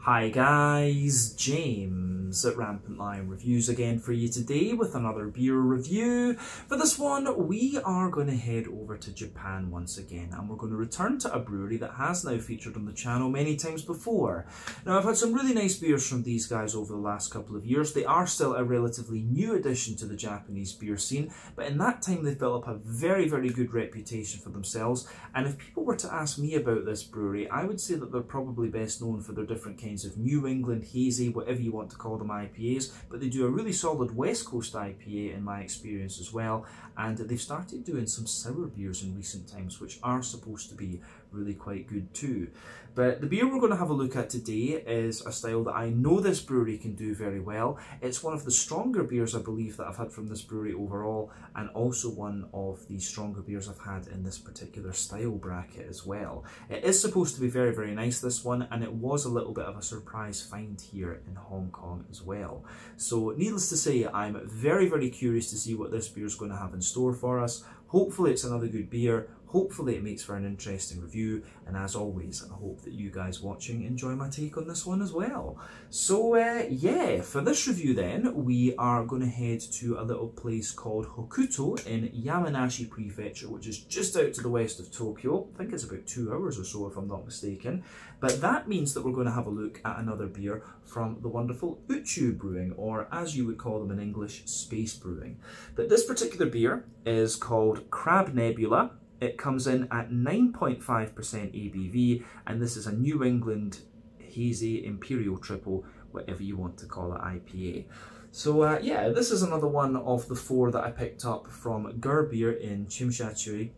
Hi guys, James at Rampant Lion Reviews again for you today with another beer review. For this one, we are going to head over to Japan once again, and we're going to return to a brewery that has now featured on the channel many times before. Now, I've had some really nice beers from these guys over the last couple of years. They are still a relatively new addition to the Japanese beer scene, but in that time they've built up a very good reputation for themselves. And if people were to ask me about this brewery, I would say that they're probably best known for their different kinds of New England hazy, whatever you want to call them, IPAs, but they do a really solid West Coast IPA in my experience as well, and they've started doing some sour beers in recent times which are supposed to be really quite good too. But the beer we're going to have a look at today is a style that I know this brewery can do very well. It's one of the stronger beers I believe that I've had from this brewery overall, and also one of the stronger beers I've had in this particular style bracket as well. It is supposed to be very nice, this one, and it was a little bit of a surprise find here in Hong Kong as well. So needless to say, I'm very curious to see what this beer is going to have in store for us. Hopefully it's another good beer. Hopefully it makes for an interesting review, and as always, I hope that you guys watching enjoy my take on this one as well. So yeah, for this review then, we are going to head to a little place called Hokuto in Yamanashi Prefecture, which is just out to the west of Tokyo. I think it's about 2 hours or so if I'm not mistaken. But that means that we're going to have a look at another beer from the wonderful Uchu Brewing, or as you would call them in English, Space Brewing. But this particular beer is called Crab Nebula. It comes in at 9.5% ABV, and this is a New England Hazy Imperial Triple, whatever you want to call it, IPA. So yeah, this is another one of the 4 that I picked up from Beer in Chimsha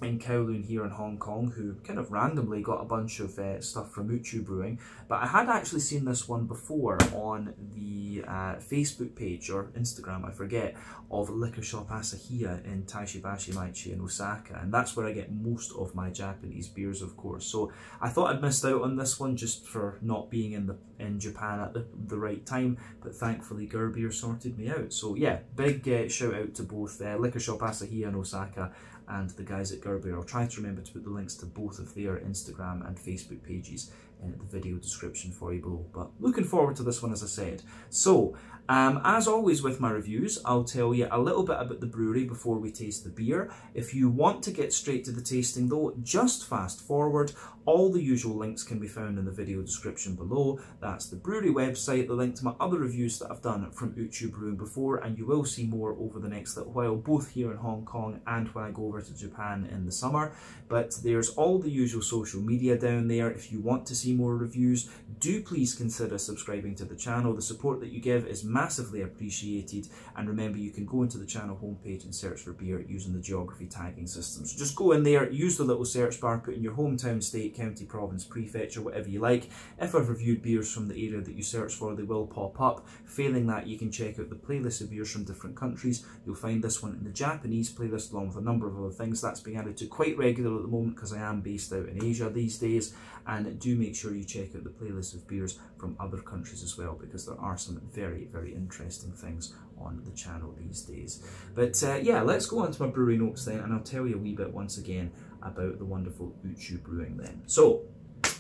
in Kowloon here in Hong Kong, who kind of randomly got a bunch of stuff from Uchu Brewing. But I had actually seen this one before on the Facebook page or Instagram, I forget, of Liquor Shop Asahiya in Taishibashi Maichi in Osaka, and that's where I get most of my Japanese beers, of course. So I thought I'd missed out on this one just for not being in Japan at the right time, but thankfully Beer sorted me out. So yeah, big shout out to both Liquor Shop Asahiya in Osaka and the guys at Beer. I'll try to remember to put the links to both of their Instagram and Facebook pages in the video description for you below. But looking forward to this one, as I said. So, as always with my reviews, I'll tell you a little bit about the brewery before we taste the beer. If you want to get straight to the tasting though, just fast forward. All the usual links can be found in the video description below. That's the brewery website, the link to my other reviews that I've done from Uchu Brewing before, and you will see more over the next little while, both here in Hong Kong and when I go over to Japan in the summer. But there's all the usual social media down there. If you want to see more reviews, do please consider subscribing to the channel. The support that you give is massively appreciated, and remember, you can go into the channel homepage and search for beer using the geography tagging system. So just go in there, use the little search bar, put in your hometown, state, county, province, prefecture, whatever you like. If I've reviewed beers from the area that you search for, they will pop up. Failing that, you can check out the playlist of beers from different countries. You'll find this one in the Japanese playlist along with a number of other things. That's being added to quite regularly at the moment because I am based out in Asia these days, and do make sure you check out the playlist of beers from other countries as well, because there are some very interesting things on the channel these days. But yeah, let's go on to my brewery notes then, and I'll tell you a wee bit once again about the wonderful Uchu Brewing then. So,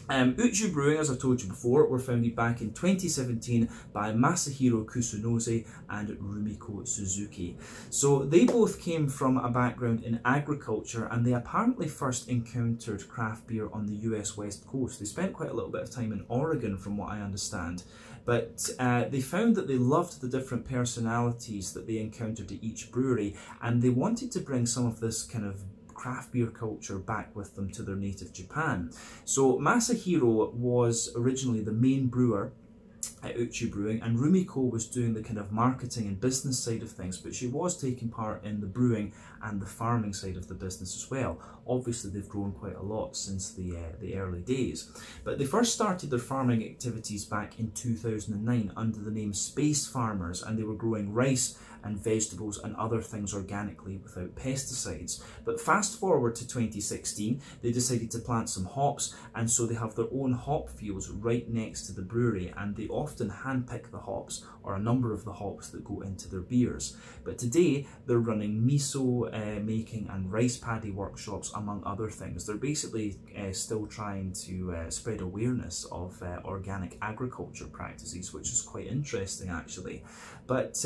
Uchu Brewing, as I've told you before, were founded back in 2017 by Masahiro Kusunoze and Rumiko Suzuki. So they both came from a background in agriculture, and they apparently first encountered craft beer on the US West Coast. They spent quite a little bit of time in Oregon from what I understand, but they found that they loved the different personalities that they encountered at each brewery, and they wanted to bring some of this kind of craft beer culture back with them to their native Japan. So Masahiro was originally the main brewer at Uchu Brewing, and Rumiko was doing the kind of marketing and business side of things, but she was taking part in the brewing and the farming side of the business as well. Obviously they've grown quite a lot since the early days, but they first started their farming activities back in 2009 under the name Space Farmers, and they were growing rice and vegetables and other things organically without pesticides. But fast forward to 2016, they decided to plant some hops, and so they have their own hop fields right next to the brewery, and they often handpick the hops, or a number of the hops that go into their beers. But today they're running miso making and rice paddy workshops among other things. They're basically still trying to spread awareness of organic agriculture practices, which is quite interesting actually. But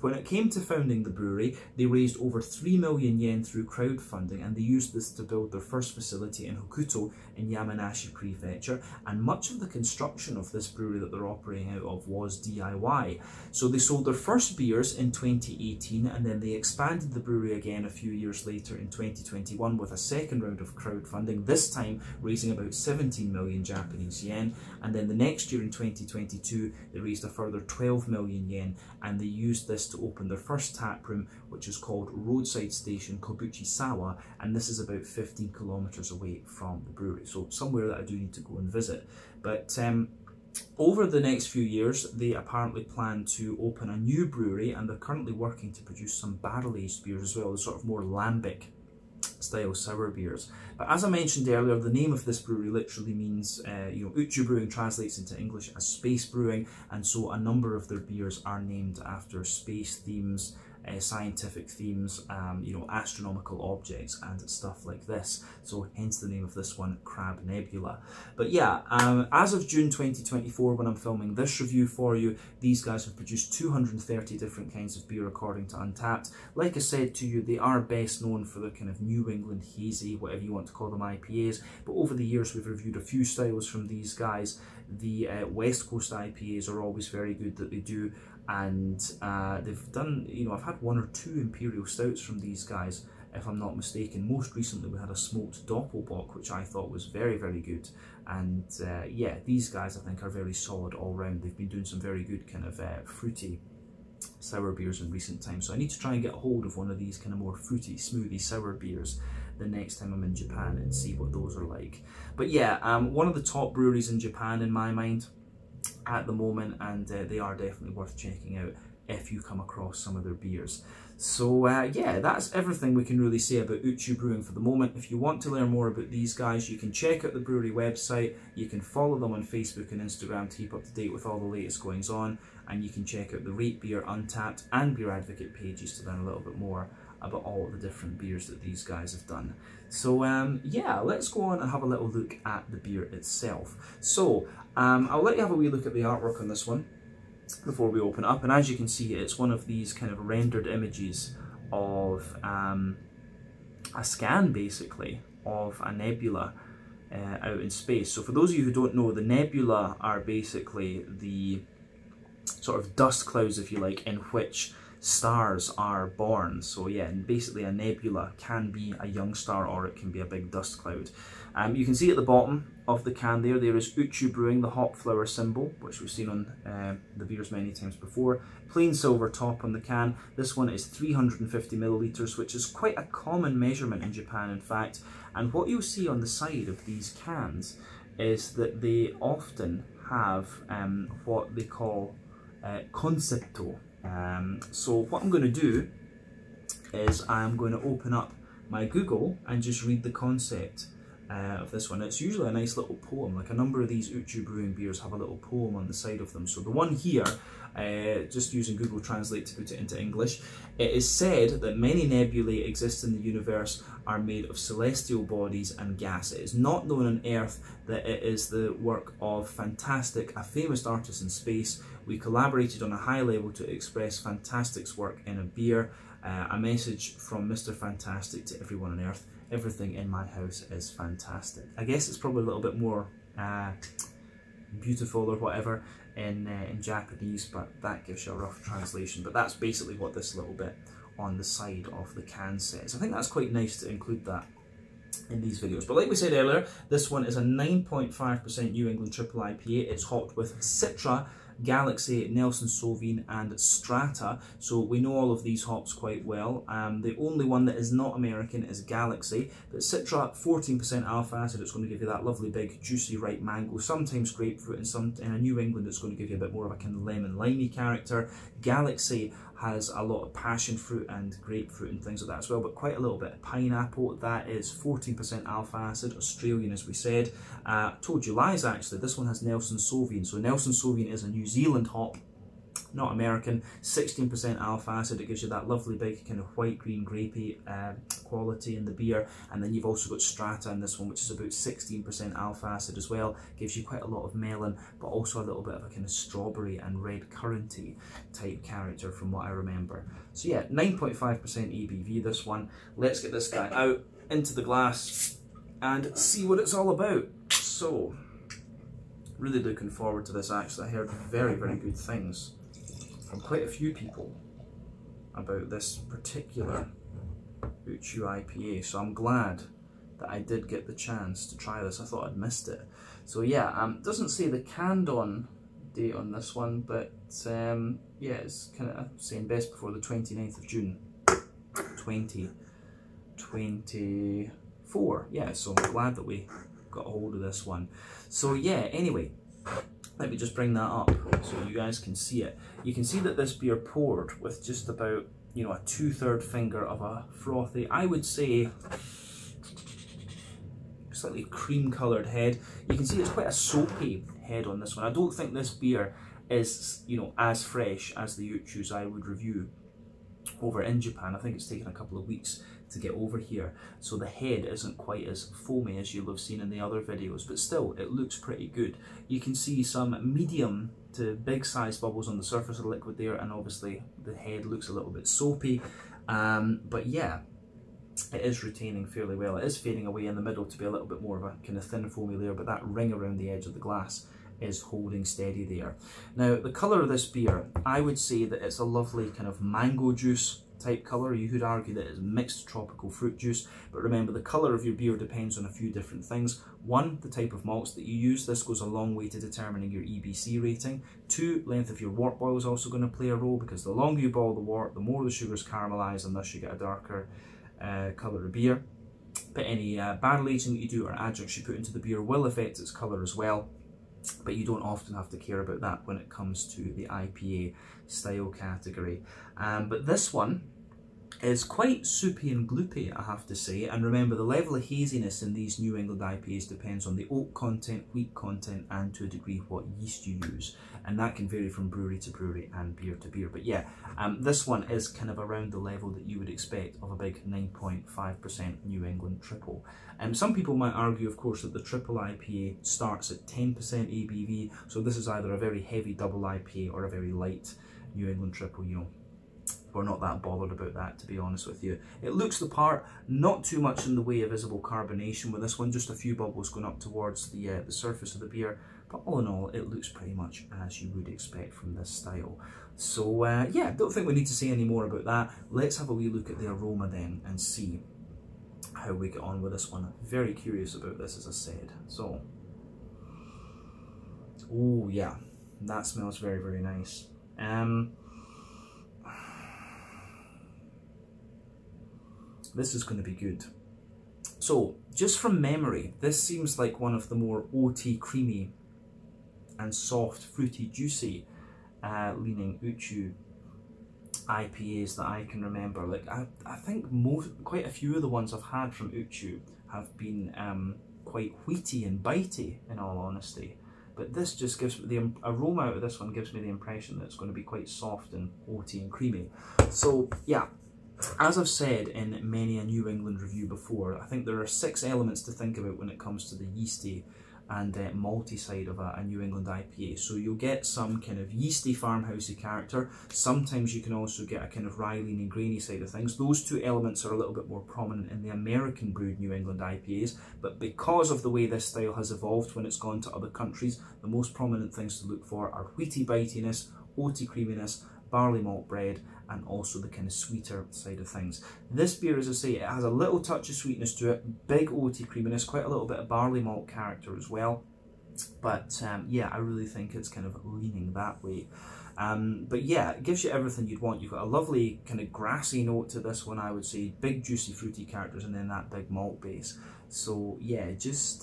when it came to founding the brewery, they raised over 3 million yen through crowdfunding, and they used this to build their first facility in Hokuto in Yamanashi Prefecture, and much of the construction of this brewery that they're operating out of was DIY. So they sold their first beers in 2018, and then they expanded the brewery again a few years later in 2021 with a second round of crowdfunding, this time raising about 17 million Japanese yen, and then the next year in 2022 they raised a further 12 million yen, and they used this to open their first tap room, which is called Roadside Station Kobuchisawa, and this is about 15 kilometers away from the brewery, so somewhere that I do need to go and visit. But over the next few years, they apparently plan to open a new brewery, and they're currently working to produce some barrel-aged beers as well, the sort of more lambic style sour beers. But as I mentioned earlier, the name of this brewery literally means, Uchu Brewing translates into English as space brewing, and so a number of their beers are named after space themes, scientific themes, astronomical objects and stuff like this. So hence the name of this one, Crab Nebula. But yeah, as of June 2024, when I'm filming this review for you, these guys have produced 230 different kinds of beer according to Untappd. Like I said to you, they are best known for the kind of New England hazy, whatever you want to call them, IPAs. But over the years, we've reviewed a few styles from these guys. The West Coast IPAs are always very good that they do, and they've done, I've had 1 or 2 Imperial Stouts from these guys, if I'm not mistaken. Most recently we had a smoked Doppelbock, which I thought was very, very good. And yeah, these guys I think are very solid all round. They've been doing some very good kind of fruity sour beers in recent times, so I need to try and get a hold of one of these kind of more fruity, smoothie sour beers the next time I'm in Japan and see what those are like. But yeah, one of the top breweries in Japan in my mind at the moment, and they are definitely worth checking out if you come across some of their beers. So yeah, that's everything we can really say about Uchu Brewing for the moment. If you want to learn more about these guys, you can check out the brewery website, you can follow them on Facebook and Instagram to keep up to date with all the latest goings on, and you can check out the Rate Beer, Untappd and Beer Advocate pages to learn a little bit more about all the different beers that these guys have done. So yeah, let's go on and have a little look at the beer itself. So I'll let you have a wee look at the artwork on this one before we open it up, and as you can see, it's one of these kind of rendered images of a scan basically of a nebula out in space. So for those of you who don't know, the nebula are basically the sort of dust clouds, if you like, in which stars are born. So yeah, and basically a nebula can be a young star or it can be a big dust cloud. You can see at the bottom of the can there is Uchu Brewing, the hop flower symbol, which we've seen on the beers many times before. Plain silver top on the can. This one is 350 milliliters, which is quite a common measurement in Japan, in fact. And what you'll see on the side of these cans is that they often have what they call concepto. So what I'm going to do is I'm going to open up my Google and just read the concept of this one. It's usually a nice little poem. Like a number of these Uchu Brewing beers have a little poem on the side of them. So the one here, just using Google Translate to put it into English, it is said that many nebulae exist in the universe are made of celestial bodies and gas. It is not known on Earth that it is the work of Fantastic, a famous artist in space. We collaborated on a high level to express Fantastic's work in a beer. A message from Mr. Fantastic to everyone on Earth. Everything in my house is fantastic. I guess it's probably a little bit more beautiful or whatever in Japanese, but that gives you a rough translation. But that's basically what this little bit on the side of the can says. I think that's quite nice to include that in these videos. But like we said earlier, this one is a 9.5% New England triple IPA. It's hopped with Citra, Galaxy, Nelson Sauvin and Strata, so we know all of these hops quite well. The only one that is not American is Galaxy, but Citra, 14% alpha acid, it's going to give you that lovely big juicy ripe mango, sometimes grapefruit, and in a New England it's going to give you a bit more of a kind of lemon limey character. Galaxy has a lot of passion fruit and grapefruit and things like that as well, but quite a little bit of pineapple. That is 14% alpha acid, Australian as we said. Told you lies actually, this one has Nelson Sauvin. So Nelson Sauvin is a New Zealand hop, not American, 16% alpha acid. It gives you that lovely big kind of white, green, grapey quality in the beer. And then you've also got Strata in this one, which is about 16% alpha acid as well. Gives you quite a lot of melon, but also a little bit of a kind of strawberry and red curranty type character from what I remember. So yeah, 9.5% ABV this one. Let's get this guy out into the glass and see what it's all about. So, really looking forward to this actually. I heard very, very good things from quite a few people about this particular Uchu IPA, so I'm glad that I did get the chance to try this. I thought I'd missed it. So yeah, doesn't say the canned on date on this one, but yeah, it's kind of saying best before the 29th of June 2024. Yeah, so I'm glad that we got a hold of this one. So yeah, anyway, let me just bring that up so you guys can see it. You can see that this beer poured with just about, you know, a 2/3 finger of a frothy, I would say, slightly cream coloured head. You can see it's quite a soapy head on this one. I don't think this beer is, you know, as fresh as the Uchus I would review over in Japan. I think it's taken a couple of weeks to get over here, so the head isn't quite as foamy as you'll have seen in the other videos, but still it looks pretty good. You can see some medium to big size bubbles on the surface of the liquid there, and obviously the head looks a little bit soapy, but yeah, it is retaining fairly well. It is fading away in the middle to be a little bit more of a kind of thin foamy layer, but that ring around the edge of the glass is holding steady there. Now, the colour of this beer, I would say that it's a lovely kind of mango juice type colour. You could argue that it's mixed tropical fruit juice, but remember the colour of your beer depends on a few different things. One, the type of malts that you use. This goes a long way to determining your EBC rating. Two, length of your wort boil is also going to play a role, because the longer you boil the wort, the more the sugars caramelise, and thus you get a darker colour of beer. But any barrel aging that you do or adjuncts you put into the beer will affect its colour as well, but you don't often have to care about that when it comes to the IPA style category. But this one is quite soupy and gloopy, I have to say, and remember the level of haziness in these New England IPAs depends on the oak content, wheat content, and to a degree what yeast you use, and that can vary from brewery to brewery and beer to beer. But yeah, this one is kind of around the level that you would expect of a big 9.5% New England triple. Some people might argue, of course, that the triple IPA starts at 10% ABV, so this is either a very heavy double IPA or a very light New England triple. You know, we're not that bothered about that, to be honest with you. It looks the part, not too much in the way of visible carbonation with this one, just a few bubbles going up towards the surface of the beer, but all in all, it looks pretty much as you would expect from this style. So yeah, don't think we need to say any more about that. Let's have a wee look at the aroma then and see how we get on with this one. Very curious about this, as I said. So, oh yeah, that smells very, very nice. This is going to be good. So, just from memory, this seems like one of the more oaty, creamy and soft, fruity, juicy leaning Uchu IPAs that I can remember. Like I think quite a few of the ones I've had from Uchu have been quite wheaty and bitey, in all honesty. But this just gives the aroma out of this one gives me the impression that it's going to be quite soft and oaty and creamy. So yeah, as I've said in many a New England review before, I think there are 6 elements to think about when it comes to the yeasty and malty side of a New England IPA. So you'll get some kind of yeasty farmhousey character. Sometimes you can also get a kind of rye leaning grainy side of things. Those 2 elements are a little bit more prominent in the American brewed New England IPAs, but because of the way this style has evolved when it's gone to other countries, the most prominent things to look for are wheaty bitiness, oaty creaminess, barley malt bread, and also the kind of sweeter side of things. This beer, as I say, it has a little touch of sweetness to it, big oaty creaminess, quite a little bit of barley malt character as well. But yeah, I really think it's kind of leaning that way. But yeah, it gives you everything you'd want. You've got a lovely kind of grassy note to this one, I would say, big juicy fruity characters, and then that big malt base. So yeah, just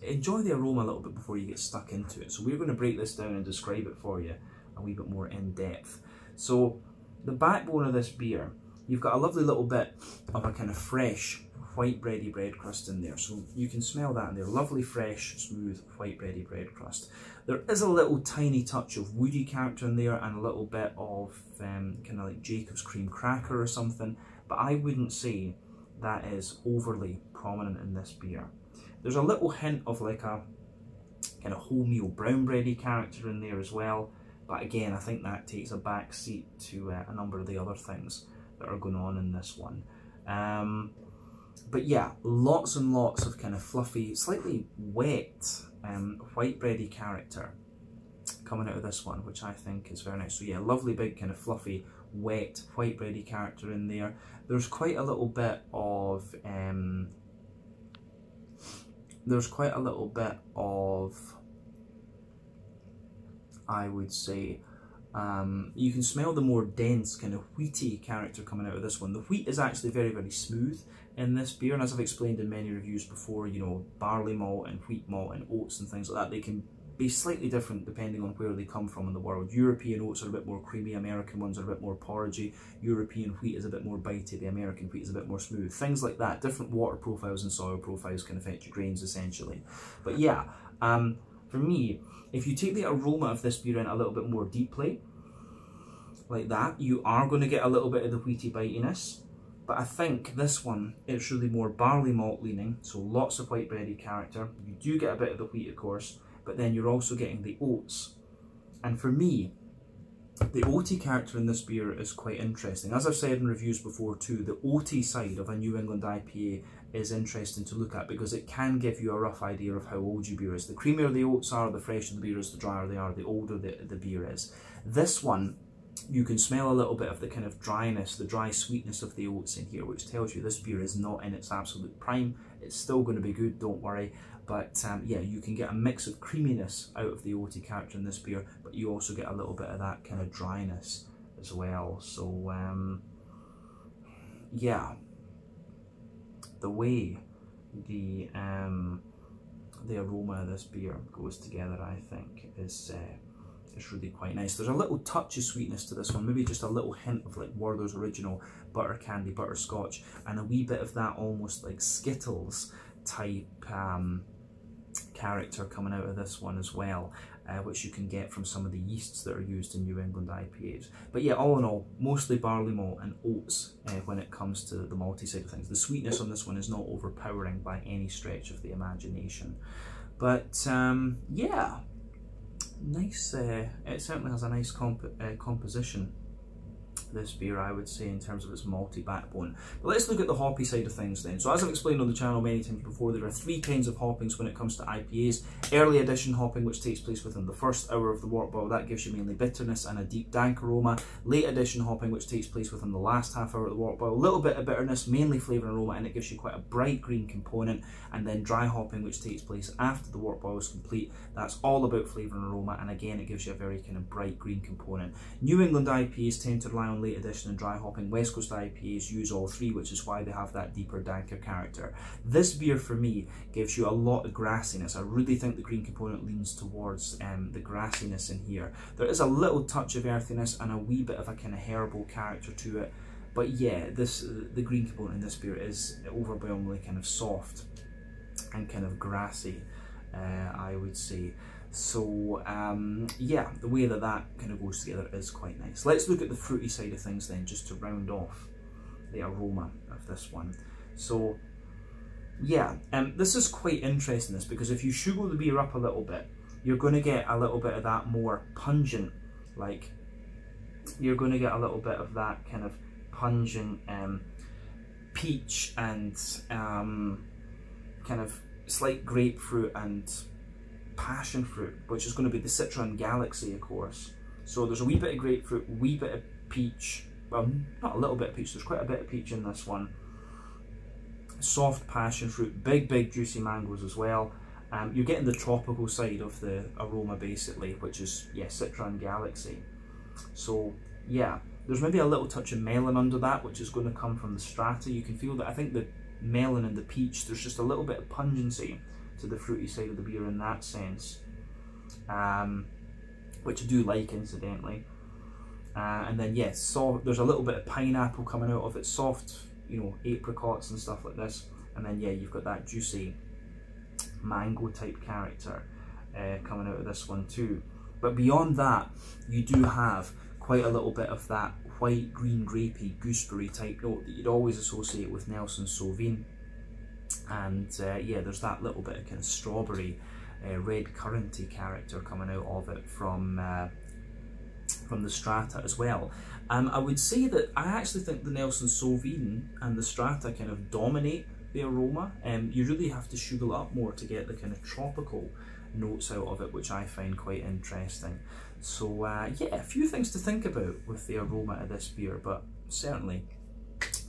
enjoy the aroma a little bit before you get stuck into it. So we're going to break this down and describe it for you a wee bit more in depth. So the backbone of this beer, you've got a lovely little bit of a kind of fresh white bready bread crust in there. So you can smell that in there. Lovely, fresh, smooth, white bready bread crust. There is a little tiny touch of woody character in there and a little bit of kind of like Jacob's cream cracker or something, but I wouldn't say that is overly prominent in this beer. There's a little hint of like a kind of wholemeal brown bready character in there as well, but again, I think that takes a back seat to a number of the other things that are going on in this one. But yeah, lots and lots of kind of fluffy, slightly wet white bready character coming out of this one, which I think is very nice. So yeah, lovely big kind of fluffy, wet white bready character in there. There's quite a little bit of I would say, you can smell the more dense kind of wheaty character coming out of this one. The wheat is actually very, very smooth in this beer, and as I've explained in many reviews before, you know, barley malt and wheat malt and oats and things like that, they can be slightly different depending on where they come from in the world. European oats are a bit more creamy, American ones are a bit more porridgey, European wheat is a bit more bitey, the American wheat is a bit more smooth. Things like that, different water profiles and soil profiles can affect your grains essentially. But yeah, for me, if you take the aroma of this beer in a little bit more deeply, like that, you are going to get a little bit of the wheaty bitiness. But I think this one, it's really more barley malt leaning, so lots of white bready character. You do get a bit of the wheat, of course, but then you're also getting the oats. And for me, the oaty character in this beer is quite interesting. As I've said in reviews before too, the oaty side of a New England IPA is interesting to look at because it can give you a rough idea of how old your beer is. The creamier the oats are, the fresher the beer is, the drier they are, the older the beer is. This one, you can smell a little bit of the kind of dryness, the dry sweetness of the oats in here, which tells you this beer is not in its absolute prime. It's still going to be good, don't worry. But yeah, you can get a mix of creaminess out of the oaty character in this beer, but you also get a little bit of that kind of dryness as well. So yeah, the way the aroma of this beer goes together, I think, is really quite nice. There's a little touch of sweetness to this one, maybe just a little hint of like Werther's Original butter candy, butterscotch, and a wee bit of that almost like Skittles type character coming out of this one as well, which you can get from some of the yeasts that are used in New England IPAs. But yeah, all in all, mostly barley malt and oats when it comes to the malty side of things. The sweetness on this one is not overpowering by any stretch of the imagination. But yeah, nice. It certainly has a nice composition, this beer, I would say, in terms of its malty backbone. But let's look at the hoppy side of things then. So as I've explained on the channel many times before, there are three kinds of hoppings when it comes to IPAs. Early edition hopping, which takes place within the first hour of the wort boil, that gives you mainly bitterness and a deep dank aroma. Late edition hopping, which takes place within the last half hour of the wort boil, a little bit of bitterness, mainly flavour and aroma, and it gives you quite a bright green component. And then dry hopping, which takes place after the wort boil is complete, that's all about flavour and aroma, and again it gives you a very kind of bright green component. New England IPAs tend to rely on late edition and dry hopping. West Coast IPAs use all three, which is why they have that deeper, danker character. This beer for me gives you a lot of grassiness. I really think the green component leans towards the grassiness in here. There is a little touch of earthiness and a wee bit of a kind of herbal character to it, but yeah, the green component in this beer is overwhelmingly kind of soft and kind of grassy, I would say. So yeah, the way that kind of goes together is quite nice. Let's look at the fruity side of things then, just to round off the aroma of this one. So yeah, this is quite interesting, this, because if you sugar the beer up a little bit, you're going to get a little bit of that more pungent, like, you're going to get a little bit of that kind of pungent peach and kind of slight grapefruit and passion fruit, which is going to be the Citron Galaxy, of course. So there's a wee bit of grapefruit, wee bit of peach, well, not a little bit of peach, there's quite a bit of peach in this one. Soft passion fruit, big juicy mangoes as well. You're getting the tropical side of the aroma basically, which is, yeah, Citron Galaxy. So yeah, there's maybe a little touch of melon under that, which is going to come from the strata. You can feel that. I think the melon and the peach, there's just a little bit of pungency to the fruity side of the beer in that sense, which I do like, incidentally. And then yes, there's a little bit of pineapple coming out of it, soft, you know, apricots and stuff like this. And then yeah, you've got that juicy mango type character coming out of this one too. But beyond that, you do have quite a little bit of that white, green, grapey, gooseberry type note that you'd always associate with Nelson Sauvin. And yeah, there's that little bit of kind of strawberry, red curranty character coming out of it from the Strata as well. I would say that I actually think the Nelson Sauvin and the Strata kind of dominate the aroma. You really have to sugar it up more to get the kind of tropical notes out of it, which I find quite interesting. So yeah, a few things to think about with the aroma of this beer, but certainly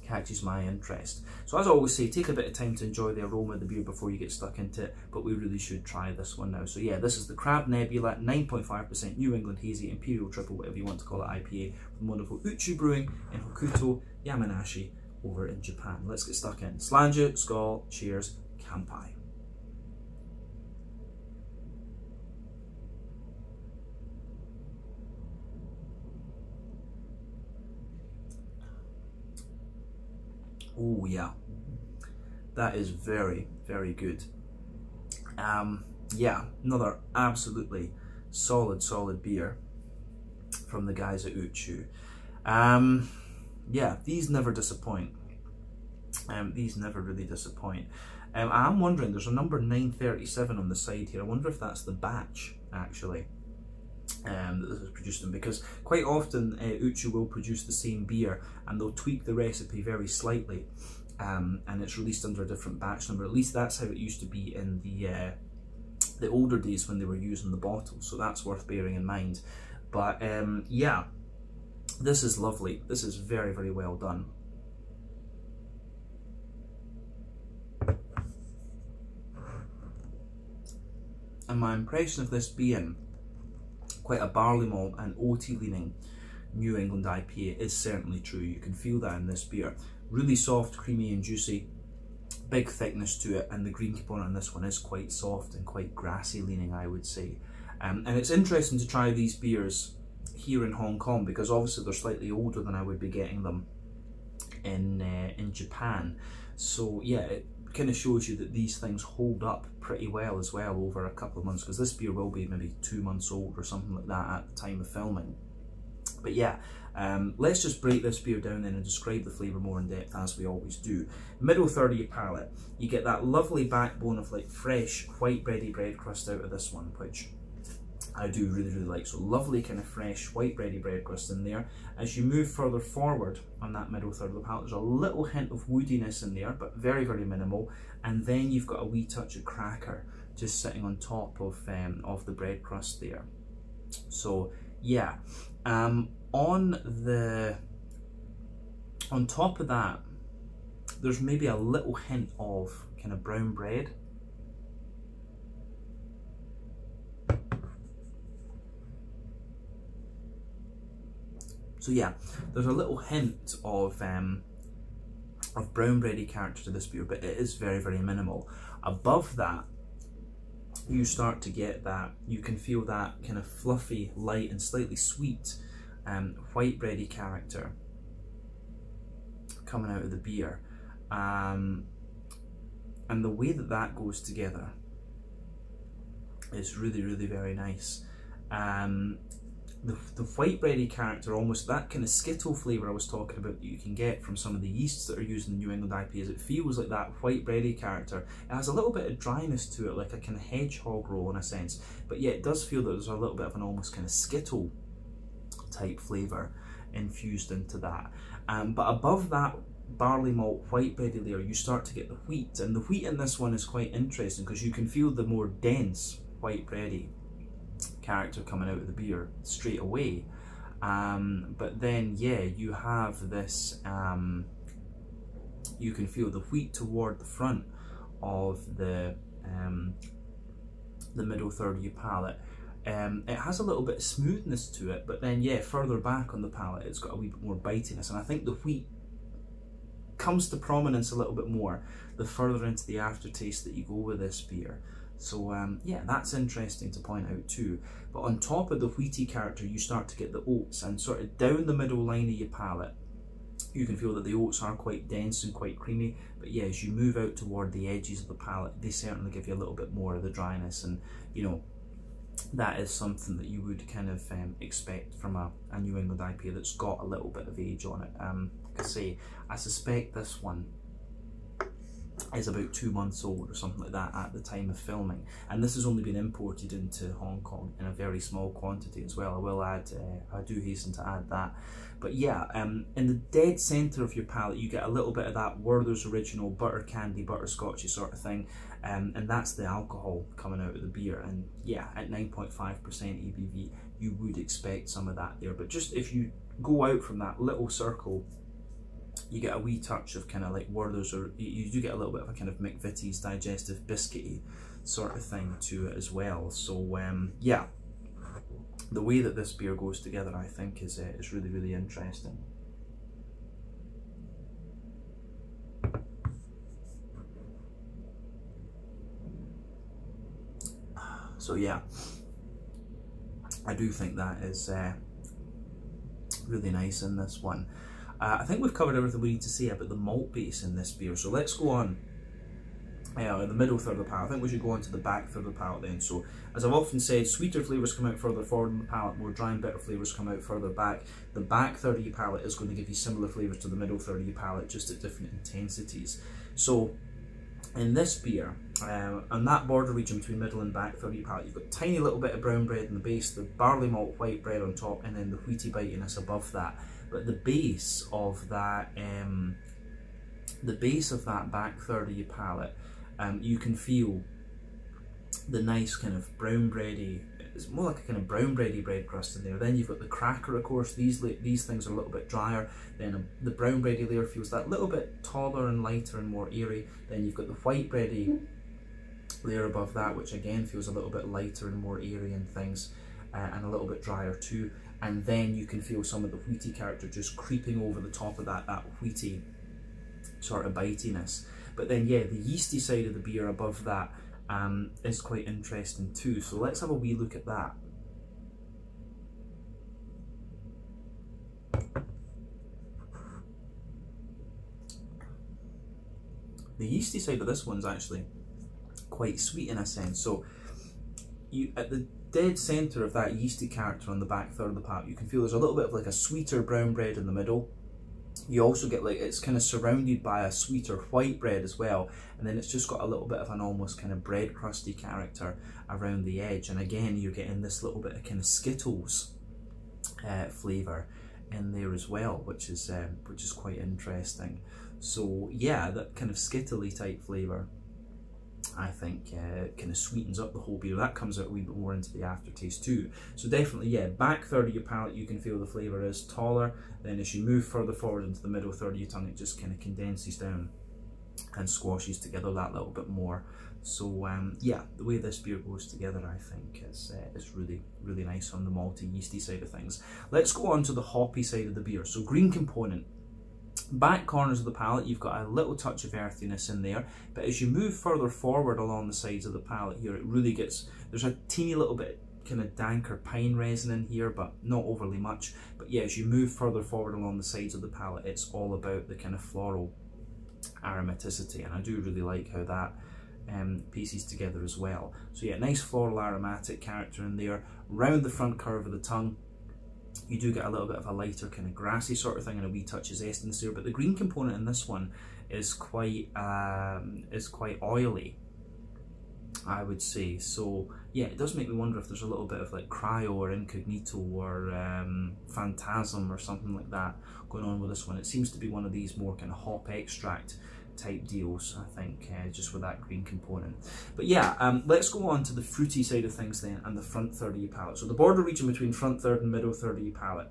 catches my interest. So as I always say, take a bit of time to enjoy the aroma of the beer before you get stuck into it, but we really should try this one now. So yeah, this is the Crab Nebula 9.5% New England Hazy Imperial Triple, whatever you want to call it, IPA from wonderful Uchu Brewing in Hokuto, Yamanashi over in Japan. Let's get stuck in. Slàinte, skål, cheers, kanpai. Oh yeah, that is very, very good. Yeah, another absolutely solid beer from the guys at Uchu. Yeah, these never disappoint. These never really disappoint. I'm wondering, there's a number 937 on the side here. I wonder if that's the batch, actually, that this is produced in, because quite often Uchu will produce the same beer and they'll tweak the recipe very slightly, and it's released under a different batch number. At least that's how it used to be in the older days when they were using the bottles, so that's worth bearing in mind. But yeah, this is lovely. This is very, very well done. And my impression of this being quite a barley malt and oaty leaning New England IPA is certainly true. You can feel that in this beer. Really soft, creamy and juicy, big thickness to it, and the green component on this one is quite soft and quite grassy leaning, I would say. And it's interesting to try these beers here in Hong Kong, because obviously they're slightly older than I would be getting them in Japan. So yeah, it kind of shows you that these things hold up pretty well as well over a couple of months, because this beer will be maybe 2 months old or something like that at the time of filming. But yeah, let's just break this beer down then and describe the flavour more in depth, as we always do. Middle third of your palate, you get that lovely backbone of like fresh white bready bread crust out of this one, which I do really, really like. So lovely kind of fresh white bready bread crust in there. As you move further forward on that middle third of the palate, there's a little hint of woodiness in there, but very, very minimal. And then you've got a wee touch of cracker just sitting on top of the bread crust there. So yeah, on top of that, there's maybe a little hint of kind of brown bread. So yeah, there's a little hint of brown bready character to this beer, but it is very, very minimal. Above that, you start to get that, you can feel that kind of fluffy, light and slightly sweet white bready character coming out of the beer. And the way that that goes together is really, really very nice. The white bready character, almost that kind of skittle flavour I was talking about that you can get from some of the yeasts that are used in the New England IPAs, it feels like that white bready character. It has a little bit of dryness to it, like a kind of hedgehog roll in a sense, but yet it does feel that there's a little bit of an almost kind of skittle type flavour infused into that. But above that barley malt white bready layer, you start to get the wheat, and the wheat in this one is quite interesting because you can feel the more dense white bready character coming out of the beer straight away, but then yeah, you have this you can feel the wheat toward the front of the middle third of your palate. It has a little bit of smoothness to it, but then yeah, further back on the palate it's got a wee bit more bitiness, and I think the wheat comes to prominence a little bit more the further into the aftertaste that you go with this beer. So yeah, that's interesting to point out too. But on top of the wheaty character, you start to get the oats, and sort of down the middle line of your palate, You can feel that the oats are quite dense and quite creamy, but yeah, as you move out toward the edges of the palate, they certainly give you a little bit more of the dryness, and you know, that is something that you would kind of expect from a New England IPA that's got a little bit of age on it. Like I say, I suspect this one is about 2 months old or something like that at the time of filming, and this has only been imported into Hong Kong in a very small quantity as well. I will add, I do hasten to add that. But yeah, in the dead centre of your palate, you get a little bit of that Werther's Original butter candy, butterscotchy sort of thing, and that's the alcohol coming out of the beer. And yeah, at 9.5% ABV, you would expect some of that there. But just if you go out from that little circle, you get a wee touch of kind of like Werther's, or you do get a little bit of a kind of McVitie's digestive biscuity sort of thing to it as well. So yeah, the way that this beer goes together, I think, is really, really interesting. So yeah, I do think that is really nice in this one. I think we've covered everything we need to say about the malt base in this beer, so let's go on. In the middle third of the palate, I think we should go on to the back third of the palate then. So, as I've often said, sweeter flavours come out further forward in the palate, more dry and bitter flavours come out further back. The back third of your palate is going to give you similar flavours to the middle third of your palate, just at different intensities. So, in this beer, on that border region between middle and back third of your palate, you've got a tiny little bit of brown bread in the base, the barley malt white bread on top, and then the wheaty bitiness above that. But the base of that, back third of your palate, you can feel the nice kind of brown bready, it's more like a kind of brown bready bread crust in there. Then you've got the cracker, of course. These things are a little bit drier. Then the brown bready layer feels that little bit taller and lighter and more airy. Then you've got the white bready layer above that, which again feels a little bit lighter and more airy and things, and a little bit drier too. And then you can feel some of the wheaty character just creeping over the top of that wheaty sort of bitiness. But then yeah, the yeasty side of the beer above that is quite interesting too. So let's have a wee look at that. The yeasty side of this one's actually quite sweet in a sense. So you, at the dead centre of that yeasty character on the back third of the palate, you can feel there's a little bit of like a sweeter brown bread in the middle. You also get like, it's kind of surrounded by a sweeter white bread as well, and then it's just got a little bit of an almost kind of bread crusty character around the edge. And again, you're getting this little bit of kind of Skittles flavour in there as well, which is quite interesting. So yeah, that kind of Skittly type flavour, I think, kind of sweetens up the whole beer. That comes out a wee bit more into the aftertaste too. So definitely, yeah, back third of your palate, you can feel the flavour is taller. Then as you move further forward into the middle third of your tongue, it just kind of condenses down and squashes together that little bit more. So yeah, the way this beer goes together, I think, is really, really nice on the malty, yeasty side of things. Let's go on to the hoppy side of the beer. So green component. Back corners of the palate, you've got a little touch of earthiness in there, but as you move further forward along the sides of the palate here, it really gets, there's a teeny little bit kind of danker pine resin in here, but not overly much. But yeah, as you move further forward along the sides of the palate, it's all about the kind of floral aromaticity, and I do really like how that pieces together as well. So yeah, nice floral aromatic character in there. Round the front curve of the tongue, you do get a little bit of a lighter kind of grassy sort of thing and a wee touch of zestiness there, but the green component in this one is quite oily, I would say. So yeah, it does make me wonder if there's a little bit of like cryo or incognito or phantasm or something like that going on with this one. It seems to be one of these more kind of hop extract type deals, I think, just with that green component. But yeah, let's go on to the fruity side of things then, and the front third of your palate. So the border region between front third and middle third of your palate,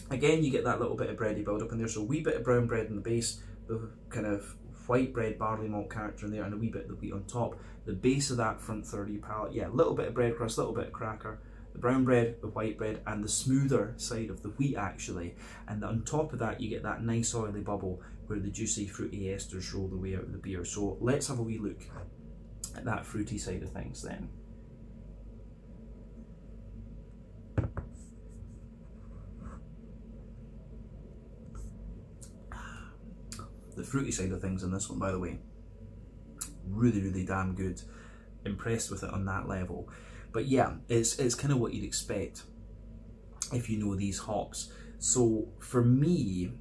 again you get that little bit of bready build up in there. So a wee bit of brown bread in the base, the kind of white bread barley malt character in there, and a wee bit of the wheat on top. The base of that front third of your palate, yeah, a little bit of bread crust, a little bit of cracker, the brown bread, the white bread, and the smoother side of the wheat actually. And on top of that, you get that nice oily bubble where the juicy fruity esters roll the way out of the beer. So let's have a wee look at that fruity side of things then. fruity side of things in this one, by the way. Really, really damn good. Impressed with it on that level. But yeah, it's kind of what you'd expect if you know these hops. So for me,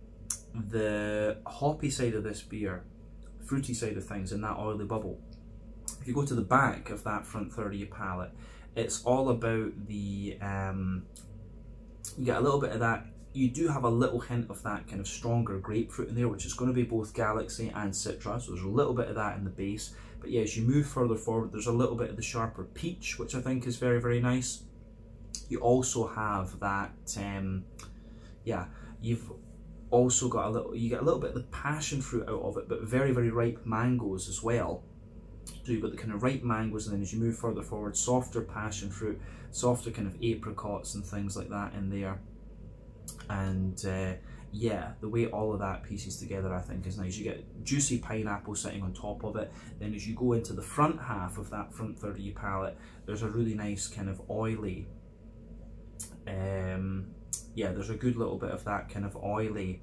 the hoppy side of this beer, fruity side of things, and that oily bubble, if you go to the back of that front third of your palate, it's all about the, you get a little bit of that, you do have a little hint of that kind of stronger grapefruit in there, which is going to be both Galaxy and Citra, so there's a little bit of that in the base. But yeah, as you move further forward, there's a little bit of the sharper peach, which I think is very, very nice. You also have that, yeah, you've also got a little, you get a little bit of the passion fruit out of it, but very, very ripe mangoes as well. So you've got the kind of ripe mangoes, and then as you move further forward, softer passion fruit, softer kind of apricots and things like that in there. And yeah, the way all of that pieces together I think is nice. You get juicy pineapple sitting on top of it. Then as you go into the front half of that front third of your palate, there's a really nice kind of oily, yeah, there's a good little bit of that kind of oily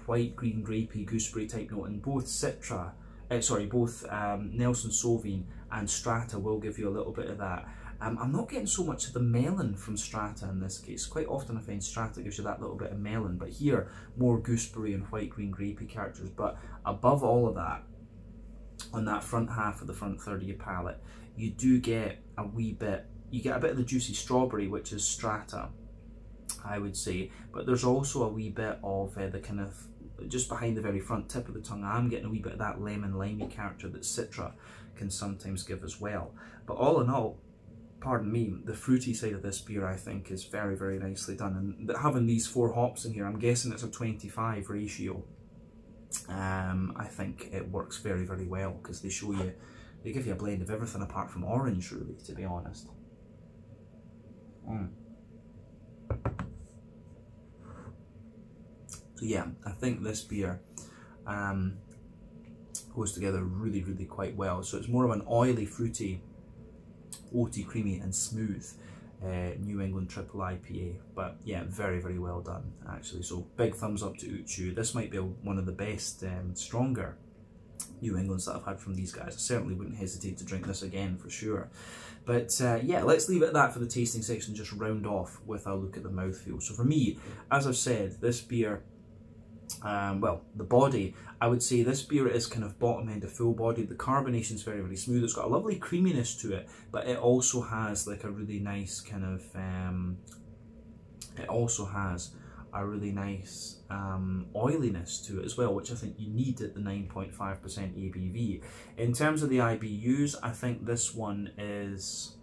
white, green, grapey, gooseberry type note, and both Citra, both Nelson Sauvin and Strata will give you a little bit of that. I'm not getting so much of the melon from Strata in this case. Quite often I find Strata gives you that little bit of melon, but here more gooseberry and white, green, grapey characters. But above all of that, on that front half of the front third of your palate, you do get a wee bit, you get a bit of the juicy strawberry, which is Strata, I would say, but there's also a wee bit of the kind of, just behind the very front tip of the tongue, I'm getting a wee bit of that lemon limey character that Citra can sometimes give as well. But all in all, pardon me, the fruity side of this beer I think is very, very nicely done. And having these 4 hops in here, I'm guessing it's a 25 ratio. I think it works very, very well, because they show you, they give you a blend of everything apart from orange, really, to be honest. So yeah, I think this beer goes together really, really quite well. So it's more of an oily, fruity, oaty, creamy and smooth New England triple IPA. But yeah, very, very well done actually. So big thumbs up to Uchu. This might be one of the best, stronger New Englands that I've had from these guys. I certainly wouldn't hesitate to drink this again for sure. But yeah, let's leave it at that for the tasting section, just round off with a look at the mouthfeel. So for me, as I've said, this beer, well, the body, I would say this beer is kind of bottom end to full body. The carbonation is very, very smooth. It's got a lovely creaminess to it, but it also has like a really nice kind of, it also has a really nice oiliness to it as well, which I think you need at the 9.5% ABV. In terms of the IBUs, I think this one is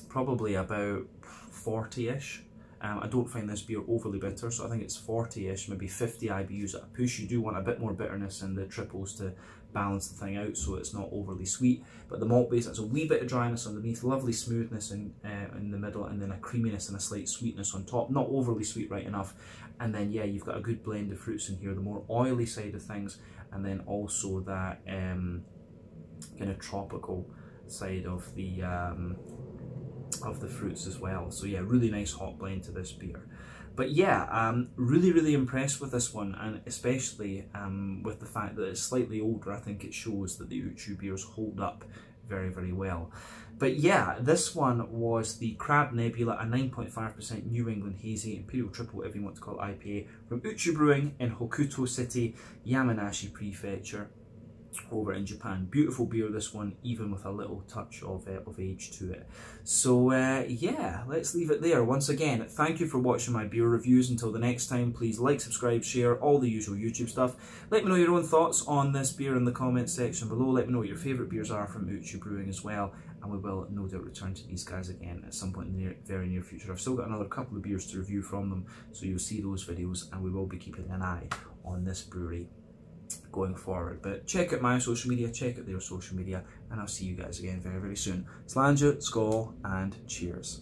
probably about 40-ish. I don't find this beer overly bitter, so I think it's 40-ish, maybe 50 IBUs at a push. You do want a bit more bitterness in the triples to balance the thing out so it's not overly sweet. But the malt base, has a wee bit of dryness underneath, lovely smoothness in the middle, and then a creaminess and a slight sweetness on top. Not overly sweet, right enough. And then yeah, you've got a good blend of fruits in here, the more oily side of things, and then also that kind of tropical side of the fruits as well. So yeah, really nice hot blend to this beer. But yeah, really, really impressed with this one, and especially with the fact that it's slightly older. I think it shows that the Uchu beers hold up very, very well. But yeah, this one was the Crab Nebula, a 9.5% New England Hazy Imperial Triple, whatever you want to call it, IPA from Uchu Brewing in Hokuto City, Yamanashi Prefecture, over in Japan. Beautiful beer, this one, even with a little touch of age to it. So yeah, let's leave it there. Once again, thank you for watching my beer reviews. Until the next time, please like, subscribe, share, all the usual YouTube stuff. Let me know your own thoughts on this beer in the comments section below. Let me know what your favourite beers are from Uchu Brewing as well, and we will no doubt return to these guys again at some point in the very near future. I've still got another couple of beers to review from them, so you'll see those videos, and we will be keeping an eye on this brewery going forward. But check out my social media, check out their social media, and I'll see you guys again very, very soon. Slàinte, skål, and cheers.